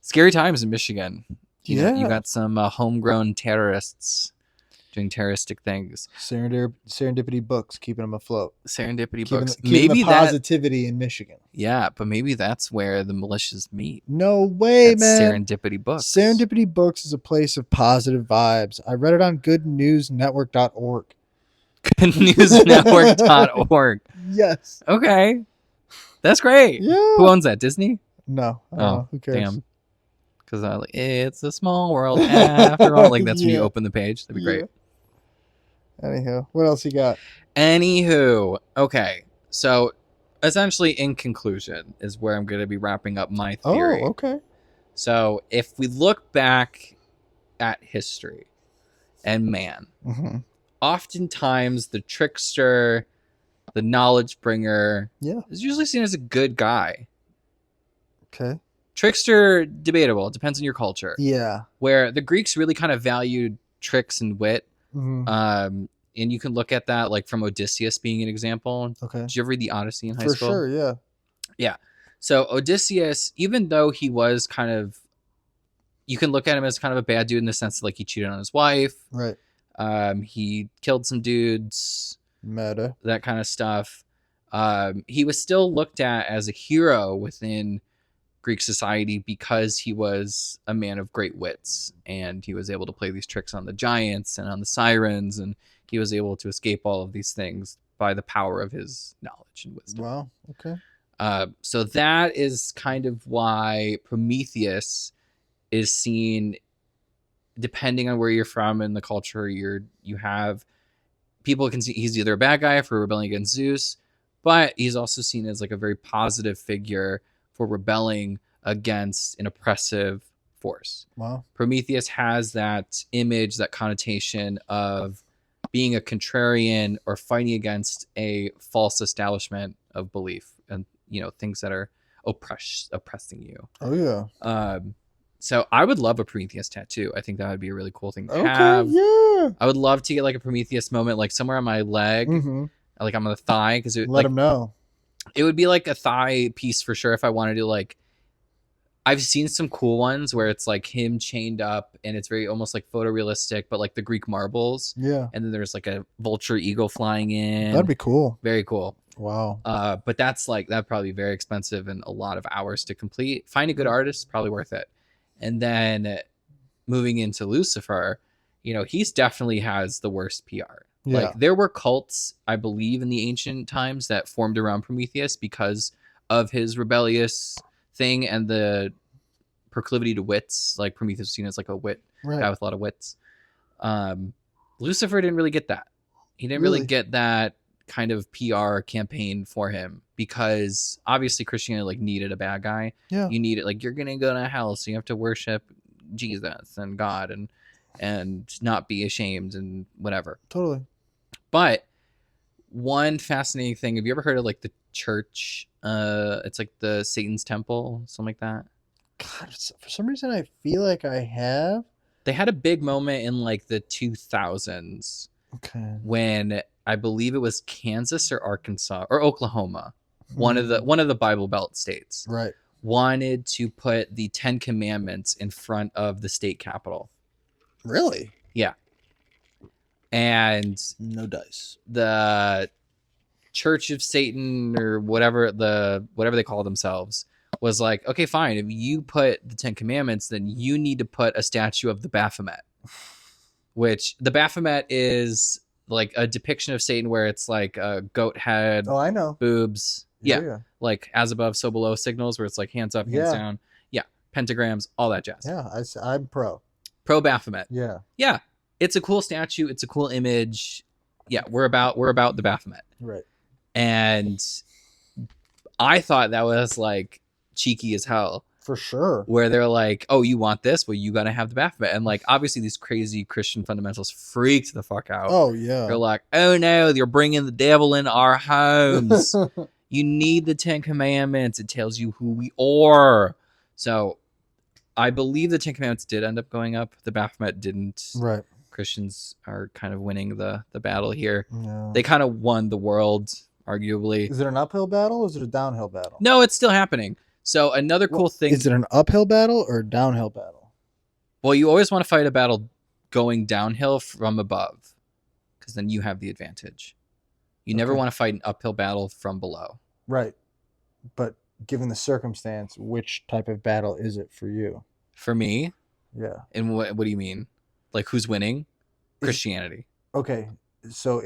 A: scary times in Michigan. You got some homegrown terrorists doing terroristic things.
B: Serendipity Books, keeping them afloat.
A: Serendipity Books.
B: Keeping the positivity in Michigan.
A: Yeah, but maybe that's where the militias meet.
B: No way, man.
A: Serendipity Books.
B: Serendipity Books is a place of positive vibes. I read it on goodnewsnetwork.org.
A: Goodnewsnetwork.org.
B: Yes.
A: Okay. That's great.
B: Yeah.
A: Who owns that? Disney?
B: No. Oh, who cares?
A: Damn. Because it's a small world after all. Like that's when you open the page. That'd be great.
B: Anywho, what else you got?
A: Okay. So essentially, in conclusion, is where I'm going to be wrapping up my theory.
B: Oh, okay.
A: So if we look back at history and man, oftentimes the trickster, the knowledge bringer, is usually seen as a good guy.
B: Okay.
A: Trickster, debatable. It depends on your culture.
B: Yeah.
A: Where the Greeks really kind of valued tricks and wit. And you can look at that like from Odysseus being an example.
B: Okay.
A: Did you ever read the Odyssey in high school?
B: For sure, yeah.
A: Yeah. So Odysseus, even though he was kind of, you can look at him as kind of a bad dude in the sense that like he cheated on his wife.
B: Right.
A: He killed some dudes.
B: Meta.
A: That kind of stuff. He was still looked at as a hero within Greek society because he was a man of great wits, and he was able to play these tricks on the giants and on the sirens, and he was able to escape all of these things by the power of his knowledge and wisdom.
B: Wow. Okay.
A: So that is kind of why Prometheus is seen, depending on where you're from in the culture, you have people can see he's either a bad guy for rebelling against Zeus, but he's also seen as like a very positive figure for rebelling against an oppressive force.
B: Wow.
A: Prometheus has that image, that connotation of being a contrarian or fighting against a false establishment of belief and, you know, things that are oppressing you.
B: Oh yeah.
A: So I would love a Prometheus tattoo. I think that would be a really cool thing to
B: Okay.
A: have.
B: Yeah.
A: I would love to get like a Prometheus moment, like somewhere on my leg,
B: Mm-hmm.
A: like I'm on the thigh, because
B: Let him know.
A: it would be like a thigh piece for sure if I wanted to. Like, I've seen some cool ones where it's like him chained up and it's very almost like photorealistic, but like the Greek marbles.
B: Yeah.
A: And then there's like a vulture eagle flying in.
B: That'd be cool.
A: Very cool.
B: Wow.
A: But that'd probably be very expensive and a lot of hours to complete. Find a good artist, probably worth it. And then moving into Lucifer, you know, he's definitely has the worst PR.
B: Yeah.
A: Like, there were cults, I believe, in the ancient times that formed around Prometheus because of his rebellious thing and the proclivity to wits. Like, Prometheus was seen as like a wit guy with a lot of wits. Lucifer didn't really get that. He didn't really get that kind of PR campaign for him because obviously Christianity like needed a bad guy.
B: Yeah.
A: You need it. Like, you're gonna go to hell, so you have to worship Jesus and God and not be ashamed and whatever.
B: Totally.
A: But one fascinating thing, have you ever heard of like the church? It's like the Satan's temple, something like that.
B: God, for some reason I feel like I have.
A: They had a big moment in like the 2000s.
B: Okay.
A: When I believe it was Kansas or Arkansas or Oklahoma, one of the Bible Belt states,
B: right,
A: wanted to put the 10 Commandments in front of the state capitol.
B: Really?
A: Yeah. And
B: no dice.
A: The Church of Satan or whatever they call themselves was like, okay, fine. If you put the 10 Commandments, then you need to put a statue of the Baphomet, which the Baphomet is like a depiction of Satan where it's like a goat head.
B: Oh, I know.
A: Boobs. Yeah. Like as above, so below signals where it's like hands up, hands down. Yeah. Pentagrams, all that jazz.
B: Yeah. I'm pro.
A: Pro Baphomet.
B: Yeah.
A: Yeah. It's a cool statue. It's a cool image. Yeah. We're about the Baphomet.
B: Right.
A: And I thought that was like cheeky as hell.
B: For sure.
A: Where they're like, oh, you want this? Well, you got to have the Baphomet. And like, obviously these crazy Christian fundamentalists freaked the fuck out.
B: Oh, yeah.
A: They're like, oh no, you're bringing the devil in our homes. You need the 10 Commandments. It tells you who we are. So I believe the 10 Commandments did end up going up. The Baphomet didn't.
B: Right.
A: Christians are kind of winning the battle here.
B: Yeah.
A: They kind of won the world, arguably.
B: Is it an uphill battle or is it a downhill battle?
A: No, it's still happening. So another cool thing.
B: Is it an uphill battle or a downhill battle?
A: Well, you always want to fight a battle going downhill from above because then you have the advantage. You never want to fight an uphill battle from below.
B: Right. But given the circumstance, which type of battle is it for you?
A: For me?
B: Yeah.
A: And what do you mean? Like, who's winning? Christianity.
B: Okay. So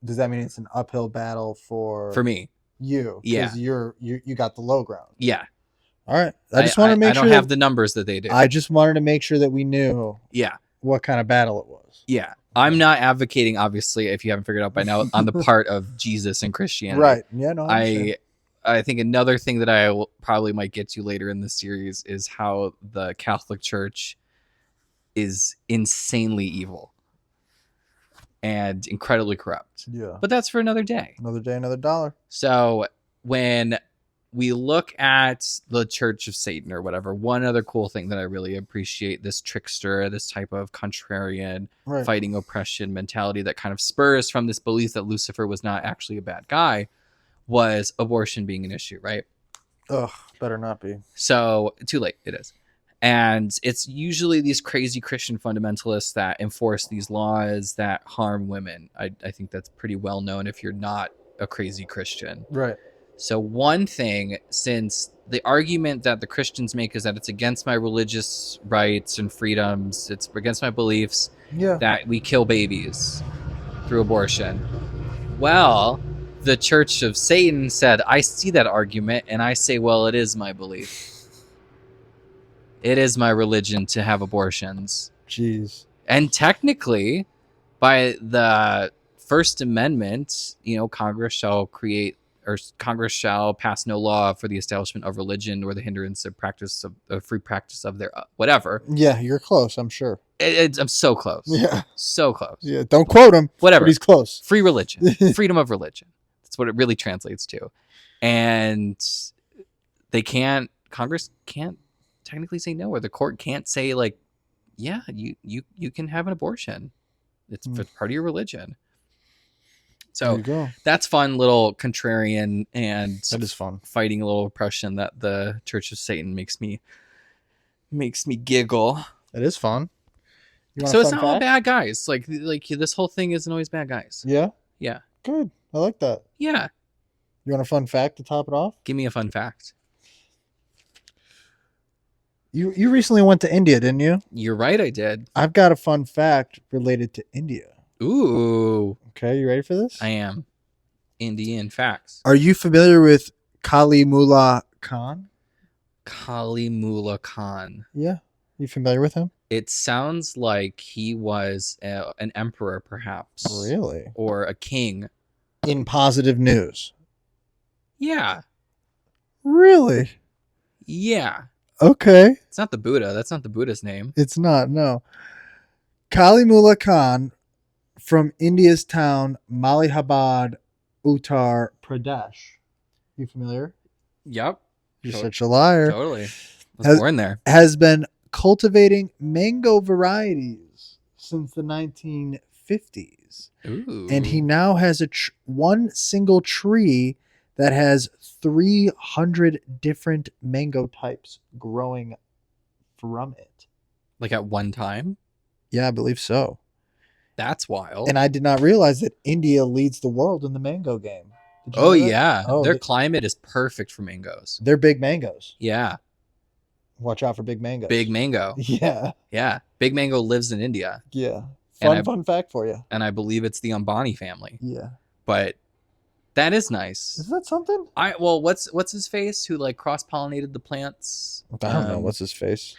B: does that mean it's an uphill battle for
A: me?
B: You?
A: Yeah.
B: Because you got the low ground.
A: Yeah.
B: All right. I just want to make sure.
A: I don't have the numbers that they do.
B: I just wanted to make sure that we knew.
A: Yeah.
B: What kind of battle it was.
A: Yeah. I'm not advocating, obviously, if you haven't figured out by now, on the part of Jesus and Christianity.
B: Right. Yeah. No.
A: I think another thing that I probably might get to later in the series is how the Catholic Church is insanely evil and incredibly corrupt.
B: Yeah.
A: But that's for another day.
B: Another day, another dollar.
A: So when we look at the Church of Satan or whatever, one other cool thing that I really appreciate, this trickster, this type of contrarian fighting oppression mentality that kind of spurs from this belief that Lucifer was not actually a bad guy, was abortion being an issue, right?
B: Ugh, better not be.
A: So too late, it is. And it's usually these crazy Christian fundamentalists that enforce these laws that harm women. I think that's pretty well known if you're not a crazy Christian.
B: Right.
A: So one thing, since the argument that the Christians make is that it's against my religious rights and freedoms, it's against my beliefs
B: Yeah.
A: that we kill babies through abortion. Well, the Church of Satan said, I see that argument, and I say, well, it is my belief. It is my religion to have abortions.
B: Jeez.
A: And technically, by the First Amendment, Congress shall pass no law for the establishment of religion or the hindrance of practice of free practice of their whatever.
B: Yeah, you're close, I'm sure.
A: I'm so close.
B: Yeah.
A: So close.
B: Yeah, don't quote him.
A: Whatever.
B: But he's close.
A: Free religion. Freedom of religion. That's what it really translates to. And Congress can't technically say no, or the court can't say, like, yeah, you can have an abortion. It's part of your religion. So that's fun, little contrarian and
B: that is fun.
A: Fighting a little oppression that the Church of Satan makes me giggle.
B: It is fun.
A: So it's not all bad guys. Like this whole thing isn't always bad guys.
B: Yeah?
A: Yeah.
B: Good. I like that.
A: Yeah.
B: You want a fun fact to top it off?
A: Give me a fun fact.
B: You recently went to India, didn't you?
A: You're right, I did.
B: I've got a fun fact related to India.
A: Ooh.
B: Okay, you ready for this?
A: I am. Indian facts.
B: Are you familiar with Kalimullah Khan?
A: Kalimullah Khan.
B: Yeah. You familiar with him?
A: It sounds like he was an emperor, perhaps.
B: Really?
A: Or a king.
B: In positive news.
A: Yeah.
B: Really?
A: Yeah.
B: Okay.
A: It's not the Buddha. That's not the Buddha's name.
B: It's not, no. Kalimullah Khan from India's town Malihabad, Uttar Pradesh. You familiar?
A: Yep.
B: You're such a liar.
A: Totally. I was born there.
B: Has been cultivating mango varieties since the 1950s.
A: Ooh.
B: And he now has one single tree that has 300 different mango types growing from it.
A: Like at one time?
B: Yeah, I believe so.
A: That's wild.
B: And I did not realize that India leads the world in the mango game.
A: Oh, yeah. Their climate is perfect for mangoes.
B: They're big mangoes.
A: Yeah.
B: Watch out for big mangoes.
A: Big mango.
B: Yeah.
A: Yeah. Big mango lives in India.
B: Yeah. Fun fact for you.
A: And I believe it's the Ambani family.
B: Yeah.
A: But that is nice.
B: Is that something?
A: What's his face who like cross-pollinated the plants?
B: I don't know. What's his face?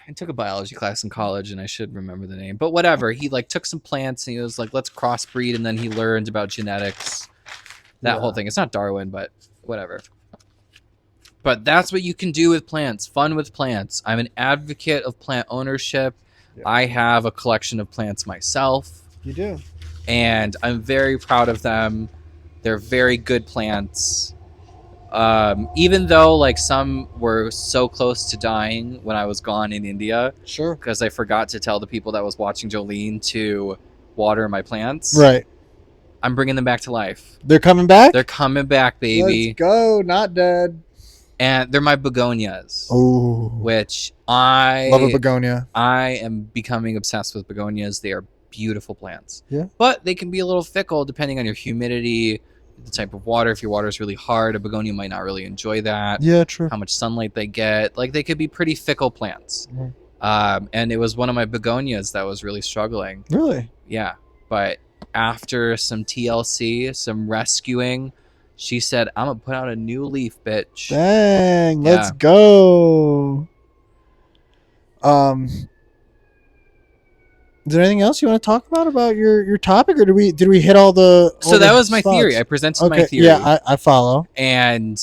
A: I took a biology class in college and I should remember the name. But whatever. He like took some plants and he was like, let's crossbreed, and then he learned about genetics. That whole thing. It's not Darwin, but whatever. But that's what you can do with plants. Fun with plants. I'm an advocate of plant ownership. Yeah. I have a collection of plants myself.
B: You do.
A: And I'm very proud of them. They're very good plants. Even though like some were so close to dying when I was gone in India.
B: Sure.
A: Because I forgot to tell the people that was watching Jolene to water my plants.
B: Right.
A: I'm bringing them back to life.
B: They're coming back?
A: They're coming back, baby.
B: Let's go. Not dead.
A: And they're my begonias.
B: Oh.
A: Which I
B: love a begonia.
A: I am becoming obsessed with begonias. They are beautiful plants.
B: Yeah.
A: But they can be a little fickle depending on your humidity, the type of water. If your water is really hard, a begonia might not really enjoy that.
B: Yeah, true.
A: How much sunlight they get. Like, they could be pretty fickle plants. Mm-hmm. And it was one of my begonias that was really struggling.
B: Really?
A: Yeah. But after some TLC, some rescuing, she said, I'm going to put out a new leaf, bitch.
B: Dang, let's go. Is there anything else you want to talk about your topic, or did we hit all the
A: that was my theory. I presented my theory.
B: Yeah, I follow.
A: And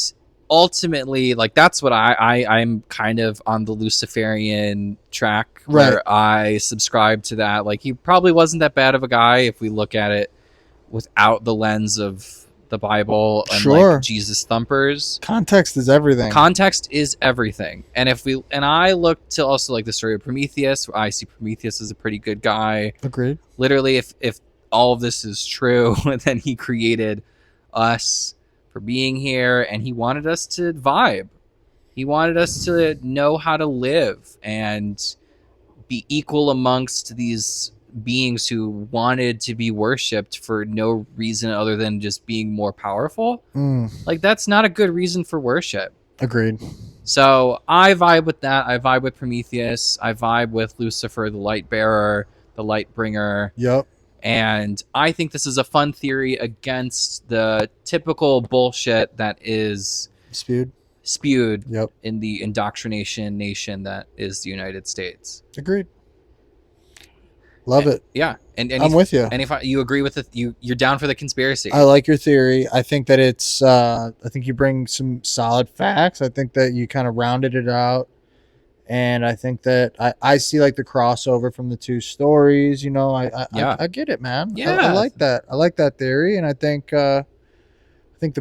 A: ultimately, like, that's what I'm kind of on the Luciferian track, where I subscribe to that. Like, he probably wasn't that bad of a guy if we look at it without the lens of the Bible and like Jesus thumpers.
B: Context is everything.
A: Context is everything. And I look to also like the story of Prometheus, where I see Prometheus as a pretty good guy.
B: Agreed.
A: Literally, if all of this is true, then he created us for being here, and he wanted us to vibe. He wanted us to know how to live and be equal amongst these beings who wanted to be worshipped for no reason other than just being more powerful. Like, that's not a good reason for worship.
B: Agreed.
A: So I vibe with that. I vibe with Prometheus. I vibe with Lucifer, the light bearer, the light bringer.
B: Yep.
A: And I think this is a fun theory against the typical bullshit that is spewed
B: Yep.
A: in the indoctrination nation that is the United States.
B: Agreed. Love it.
A: Yeah. And
B: I'm with you.
A: And if you agree with it, you're down for the conspiracy.
B: I like your theory. I think that it's, I think you bring some solid facts. I think that you kind of rounded it out. And I think that I see like the crossover from the two stories. You know, I get it, man.
A: Yeah.
B: I like that. I like that theory. And I think the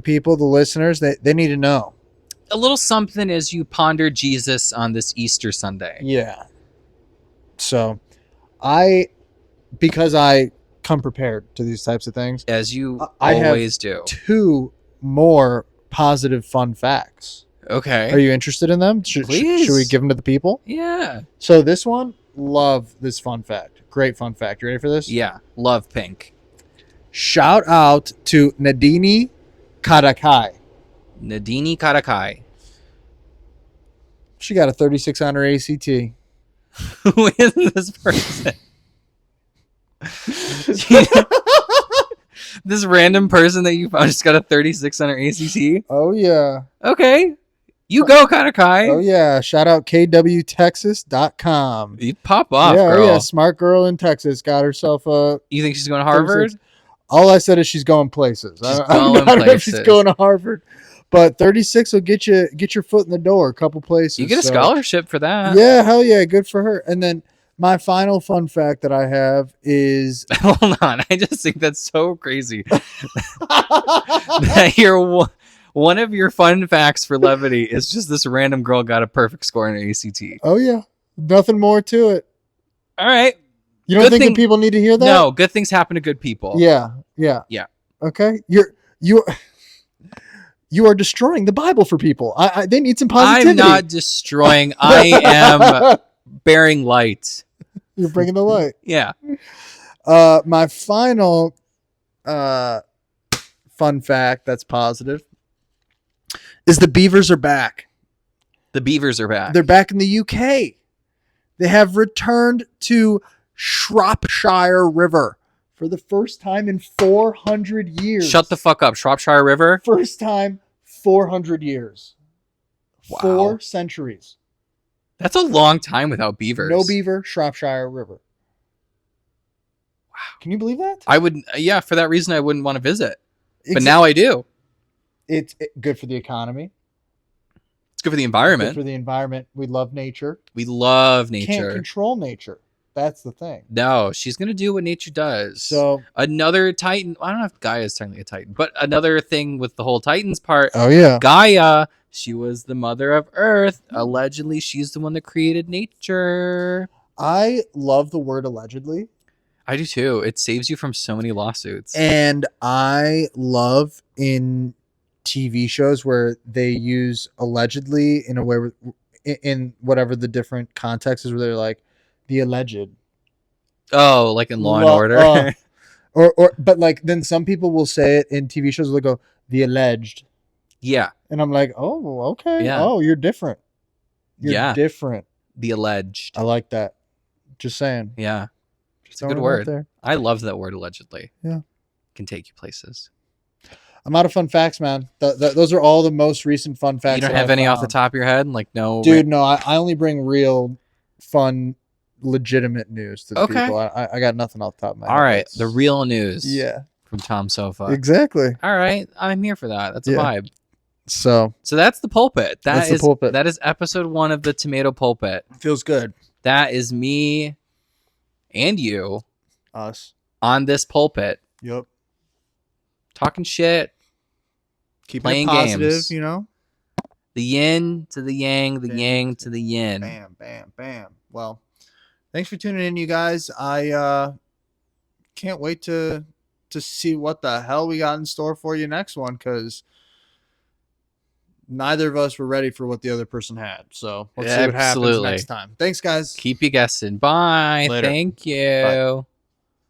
B: people, the listeners, they need to know.
A: A little something as you ponder Jesus on this Easter Sunday.
B: Yeah. So because I come prepared to these types of things,
A: as you
B: I
A: always
B: have
A: do.
B: 2 more positive fun facts.
A: Okay.
B: Are you interested in them?
A: Please.
B: Should we give them to the people?
A: Yeah.
B: So this one, love this fun fact. Great fun fact. You ready for this?
A: Yeah. Love pink.
B: Shout out to Nandini Kadakai.
A: Nandini Kadakai.
B: She got a 36 on her ACT.
A: Who is this person? This random person that you found just got a 36 on her ACT?
B: Oh, yeah.
A: Okay. You go, Kadakai.
B: Oh, yeah. Shout out kwtexas.com.
A: You pop off,
B: yeah,
A: girl.
B: Oh, yeah. Smart girl in Texas got herself a...
A: You think she's going to Harvard?
B: 36. All I said is she's going places.
A: She's
B: I don't know if she's going to Harvard. But 36 will get your foot in the door a couple places.
A: You get a scholarship for that.
B: Yeah, hell yeah. Good for her. And then my final fun fact that I have is...
A: Hold on. I just think that's so crazy. That one of your fun facts for levity is just this random girl got a perfect score in her ACT.
B: Oh, yeah. Nothing more to it.
A: All right.
B: You don't think that people need to hear that?
A: No, good things happen to good people.
B: Yeah. Okay. You are destroying the Bible for people. They need some positivity.
A: I'm not destroying. I am bearing light.
B: You're bringing the light.
A: Yeah.
B: My final fun fact that's positive is the beavers are back.
A: The beavers are back.
B: They're back in the UK. They have returned to Shropshire River for the first time in 400 years.
A: Shut the fuck up. Shropshire River?
B: First time 400 years.
A: Wow.
B: 4 centuries.
A: That's a long time without beavers.
B: No beaver, Shropshire River.
A: Wow.
B: Can you believe that?
A: I would, yeah, for that reason I wouldn't want to visit. But now I do.
B: It's good for the economy.
A: It's good for the environment.
B: Good for the environment. We love nature.
A: We love nature.
B: Can't control nature. That's the thing.
A: No, she's going to do what nature does.
B: So
A: another Titan. I don't know if Gaia is technically a Titan, but another thing with the whole Titans part.
B: Oh, yeah.
A: Gaia, she was the mother of Earth. Allegedly, she's the one that created nature.
B: I love the word allegedly.
A: I do too. It saves you from so many lawsuits.
B: And I love in TV shows where they use allegedly in a way where, in whatever the different context is, where they're like the alleged.
A: Oh, like in Law and Order.
B: But like then some people will say it in TV shows where they go the alleged.
A: Yeah.
B: And I'm like, oh, okay.
A: Yeah.
B: Oh, you're different. You're different.
A: The alleged.
B: I like that. Just saying.
A: Yeah. It's a
B: Throwing
A: good
B: it out
A: word.
B: there.
A: I love that word allegedly.
B: Yeah.
A: Can take you places.
B: I'm out of fun facts, man. Those are all the most recent fun facts.
A: You don't have any off the top of your head? Like, no.
B: Dude, no. I only bring real, fun, legitimate news to the people. I got nothing off the top of my head.
A: All right. The real news.
B: Yeah.
A: From Tom Sofa.
B: Exactly.
A: All right. I'm here for that. That's a vibe.
B: So
A: that's the pulpit.
B: That's the pulpit.
A: That is episode 1 of the Tomato Pulpit.
B: Feels good.
A: That is me and you.
B: Us.
A: On this pulpit.
B: Yep.
A: Talking shit.
B: Playing positive, games. You know?
A: The yin to the yang, the yang to the yin.
B: Bam, bam, bam. Well, thanks for tuning in, you guys. I can't wait to see what the hell we got in store for you next one, because neither of us were ready for what the other person had. So let's see what happens next time. Thanks, guys.
A: Keep you guessing. Bye.
B: Later.
A: Thank you.
B: Bye.